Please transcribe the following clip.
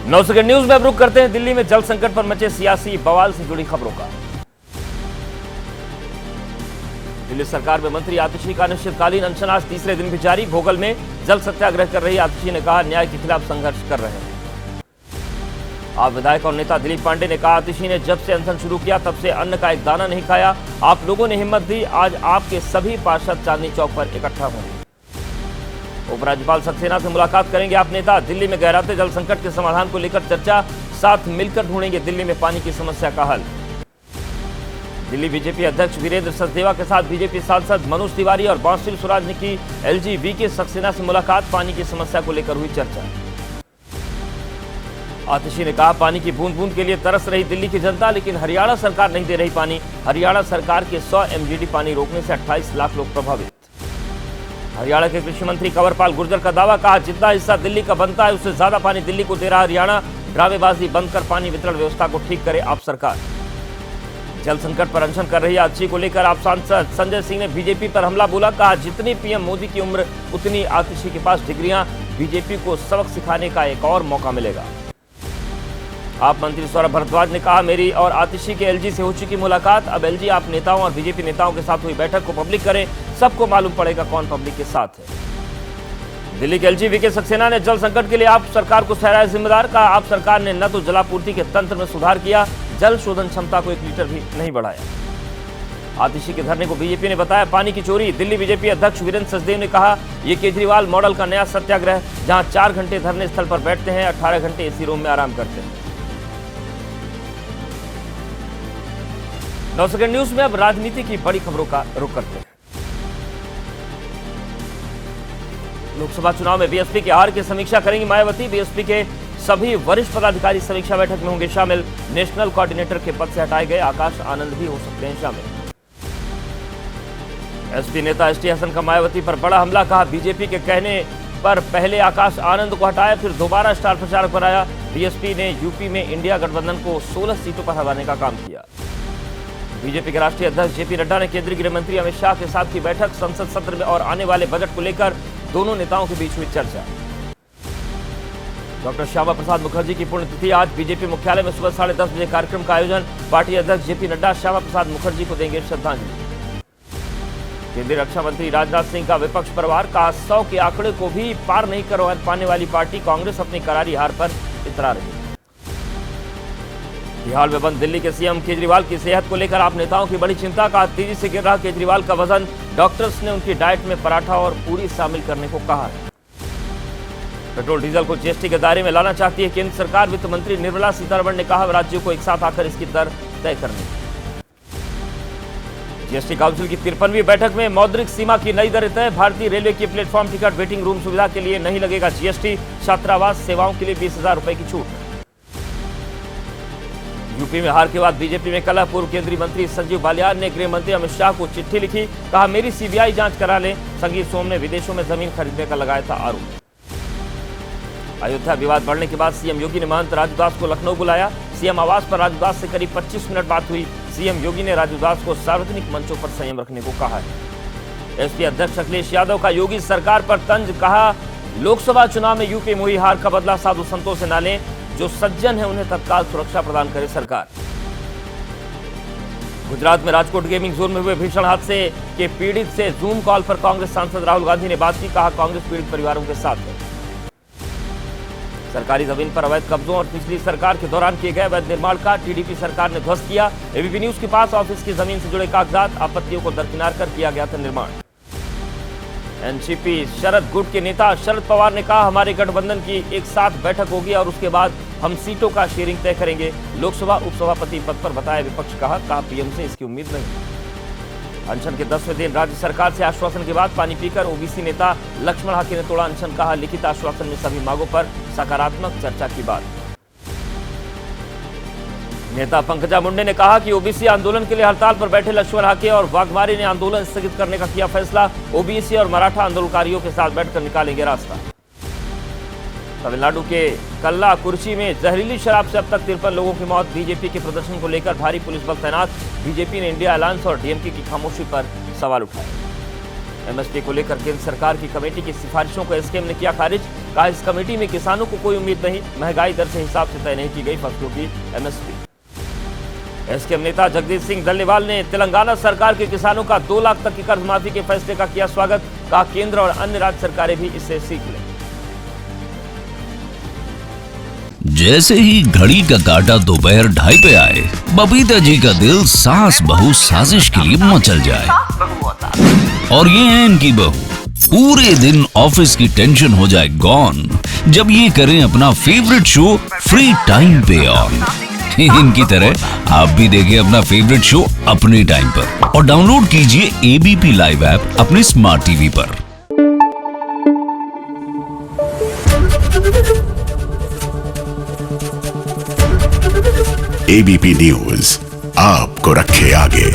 9 second news में अब रुक करते हैं दिल्ली में जल संकट पर मचे सियासी बवाल से जुड़ी खबरों का। दिल्ली सरकार में मंत्री आतिशी का अनिश्चितकालीन अनशन आज तीसरे दिन भी जारी। भोगल में जल सत्याग्रह कर रही आतिशी ने कहा, न्याय के खिलाफ संघर्ष कर रहे हैं। आप विधायक और नेता दिलीप पांडे ने कहा, आतिशी ने जब से अनशन शुरू किया तब से अन्न का एक दाना नहीं खाया। आप लोगों ने हिम्मत दी, आज आपके सभी पार्षद चांदनी चौक पर इकट्ठा होंगे। उपराज्यपाल सक्सेना से मुलाकात करेंगे आप नेता। दिल्ली में गहराते जल संकट के समाधान को लेकर चर्चा, साथ मिलकर ढूंढेंगे दिल्ली में पानी की समस्या का हल। दिल्ली बीजेपी अध्यक्ष वीरेंद्र सचदेवा के साथ बीजेपी सांसद मनोज तिवारी और बांसुरी स्वराज ने की LG-VK सक्सेना से मुलाकात, पानी की समस्या को लेकर हुई चर्चा। आतिशी ने कहा, पानी की बूंद बूंद के लिए तरस रही दिल्ली की जनता, लेकिन हरियाणा सरकार नहीं दे रही पानी। हरियाणा सरकार के 100 MGD पानी रोकने से 28 लाख लोग प्रभावित। हरियाणा के कृषि मंत्री कंवरपाल गुर्जर का दावा, कहा जितना हिस्सा दिल्ली का बनता है उससे ज्यादा पानी दिल्ली को दे रहा हरियाणा। ड्रामेबाजी बंद कर पानी वितरण व्यवस्था को ठीक करे आप सरकार। जल संकट पर अनशन कर रही आतिशी को लेकर आप सांसद संजय सिंह ने बीजेपी पर हमला बोला। कहा, जितनी PM मोदी की उम्र उतनी आतिशी के पास डिग्रियां। बीजेपी को सबक सिखाने का एक और मौका मिलेगा। आप मंत्री सौरभ भारद्वाज ने कहा, मेरी और आतिशी के LG से हो चुकी मुलाकात। अब LG आप नेताओं और बीजेपी नेताओं के साथ हुई बैठक को पब्लिक करें, सबको मालूम पड़ेगा कौन पब्लिक के साथ है। दिल्ली के LG-VK सक्सेना ने जल संकट के लिए आप सरकार को ठहराया जिम्मेदार। कहा, आप सरकार ने न तो जलापूर्ति के तंत्र में सुधार किया, जल शोधन क्षमता को 1 लीटर भी नहीं बढ़ाया। आतिशी के धरने को बीजेपी ने बताया पानी की चोरी। दिल्ली बीजेपी अध्यक्ष वीरेंद्र सचदेव ने कहा, यह केजरीवाल मॉडल का नया सत्याग्रह, जहां 4 घंटे धरने स्थल पर बैठते हैं, 18 घंटे AC रूम में आराम करते हैं। 9 सेकंड न्यूज में अब राजनीति की बड़ी खबरों का रुख करते हैं। लोकसभा चुनाव में BSP के हार की समीक्षा करेंगी मायावती। BSP के सभी वरिष्ठ पदाधिकारी समीक्षा बैठक में होंगे शामिल। नेशनल कोऑर्डिनेटर के पद से हटाए गए आकाश आनंद भी हो सकते हैं शामिल। SP नेता ST हसन का मायावती पर बड़ा हमला। कहा, बीजेपी के कहने पर पहले आकाश आनंद को हटाया, फिर दोबारा स्टार प्रचारक बनाया। BSP ने यूपी में इंडिया गठबंधन को 16 सीटों पर हराने का काम किया। बीजेपी के राष्ट्रीय अध्यक्ष JP नड्डा ने केंद्रीय गृह मंत्री अमित शाह के साथ की बैठक। संसद सत्र में और आने वाले बजट को लेकर दोनों नेताओं के बीच हुई चर्चा। डॉक्टर श्यामा प्रसाद मुखर्जी की पुण्यतिथि आज। बीजेपी मुख्यालय में सुबह 10:30 बजे कार्यक्रम का आयोजन। पार्टी अध्यक्ष JP नड्डा श्यामा प्रसाद मुखर्जी को देंगे श्रद्धांजलि। केंद्रीय रक्षा मंत्री राजनाथ सिंह का विपक्ष पर वार। कहा, 100 के आंकड़े को भी पार नहीं कर पाने वाली पार्टी कांग्रेस अपनी करारी हार पर इतरा रही। बिहार में बंद दिल्ली के CM केजरीवाल की सेहत को लेकर आप नेताओं की बड़ी चिंता। का तेजी से गिर रहा केजरीवाल का वजन। डॉक्टर्स ने उनकी डाइट में पराठा और पूरी शामिल करने को कहा है। पेट्रोल डीजल को GST के दायरे में लाना चाहती है केंद्र सरकार। वित्त मंत्री निर्मला सीतारमण ने कहा, राज्यों को एक साथ आकर इसकी दर तय करनी। GST काउंसिल की 53वीं बैठक में मौद्रिक सीमा की नई दरें तय। भारतीय रेलवे की प्लेटफॉर्म टिकट वेटिंग रूम सुविधा के लिए नहीं लगेगा GST। छात्रावास सेवाओं के लिए 20,000 रुपए की छूट। यूपी में हार के बाद बीजेपी में कलह। पूर्व केंद्रीय मंत्री संजीव बालियान ने गृह मंत्री अमित शाह को चिट्ठी लिखी। कहा, मेरी CBI जांच करा लें। संगीत सोम ने विदेशों में जमीन खरीदने का लगाया था आरोप। अयोध्या विवाद बढ़ने के बाद CM योगी ने महंत राजू दास को लखनऊ बुलाया। CM आवास पर राजू दास से करीब 25 मिनट बात हुई। CM योगी ने राजू दास को सार्वजनिक मंचों पर संयम रखने को कहा है। SP अध्यक्ष अखिलेश यादव का योगी सरकार पर तंज। कहा, लोकसभा चुनाव में यूपी में हुई हार का बदला साधु संतों से ना लें, जो सज्जन है उन्हें तत्काल सुरक्षा प्रदान करे सरकार। गुजरात में राजकोट गेमिंग जोन में हुए भीषण हादसे के पीड़ित से जूम कॉल पर कांग्रेस सांसद राहुल गांधी ने बात की। कहा, कांग्रेस पीड़ित परिवारों के साथ है। सरकारी जमीन पर अवैध कब्जों और पिछली सरकार के दौरान किए गए अवैध निर्माण का TDP सरकार ने ध्वस्त किया। ABP न्यूज के पास ऑफिस की जमीन से जुड़े कागजात, आपत्तियों को दरकिनार कर किया गया था निर्माण। NCP शरद गुट के नेता शरद पवार ने कहा, हमारे गठबंधन की एक साथ बैठक होगी और उसके बाद हम सीटों का शेयरिंग तय करेंगे। लोकसभा उपसभापति पद पर बताया विपक्ष। कहा, PM से इसकी उम्मीद नहीं। अनशन के 10वें दिन राज्य सरकार से आश्वासन के बाद पानी पीकर OBC नेता लक्ष्मण हाके ने तोड़ा अनशन। कहा, लिखित आश्वासन में सभी मांगों पर सकारात्मक चर्चा की बात। नेता पंकजा मुंडे ने कहा कि OBC आंदोलन के लिए हड़ताल पर बैठे लक्ष्मण हाके और वाघमारे ने आंदोलन स्थगित करने का किया फैसला। OBC और मराठा आंदोलनकारियों के साथ बैठकर निकालेंगे रास्ता। तमिलनाडु के कल्लाकुरिची में जहरीली शराब से अब तक 53 लोगों की मौत। बीजेपी के प्रदर्शन को लेकर भारी पुलिस बल तैनात। बीजेपी ने इंडिया अलायंस और DMK की खामोशी पर सवाल उठाए। MSP को लेकर केंद्र सरकार की कमेटी की सिफारिशों को SKM ने किया खारिज। कहा इस कमेटी में किसानों को कोई उम्मीद नहीं, महंगाई दर के हिसाब से तय नहीं की गई फसलों की एमएसपी। एसकेएम नेता जगदीश सिंह डल्लेवाल ने तेलंगाना सरकार के किसानों का 2 लाख तक की कर्ज माफी के फैसले का किया स्वागत। कहा केंद्र और अन्य राज्य सरकारें भी इससे सीख लें। जैसे ही घड़ी का काटा दोपहर 2:30 पे आए, बबीता जी का दिल सास बहू साजिश के लिए मचल जाए। और ये है इनकी बहू, पूरे दिन ऑफिस की टेंशन हो जाए गॉन जब ये करें अपना फेवरेट शो फ्री टाइम पे ऑन। इनकी तरह आप भी देखिए अपना फेवरेट शो अपने टाइम पर और डाउनलोड कीजिए एबीपी लाइव ऐप अपने स्मार्ट टीवी पर। एबीपी न्यूज आपको रखे आगे।